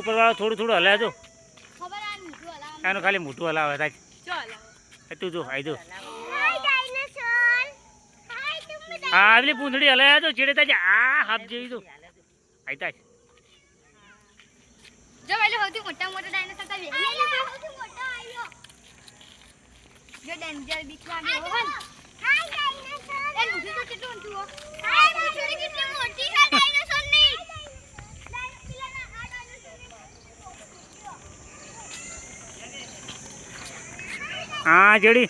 ઉપરવાળો થોડું થોડું હલાવે જો ખબર આ મોટું હલાવવાનું એનું ખાલી મોટું હલાવે તાજ જો હલાવો તું જો આઈ જો હાય ડાયનાસોર હાય તમે હા આવલી પૂંછડી હલાવે જો ચેડે તાજ આ હાફ જેવી જો આઈ તાજ જો એટલે સૌથી મોટા ડાયનાસોર તા વેલી સૌથી મોટો આવ્યો જો ડેન્જર બીક લાગે હો હાય ડાયનાસોર એ મુઠી તો કેટલું ઊંચું હો હાય મુઠી કેટલી મોટી છે ડાયનાસોર ની હા જેડી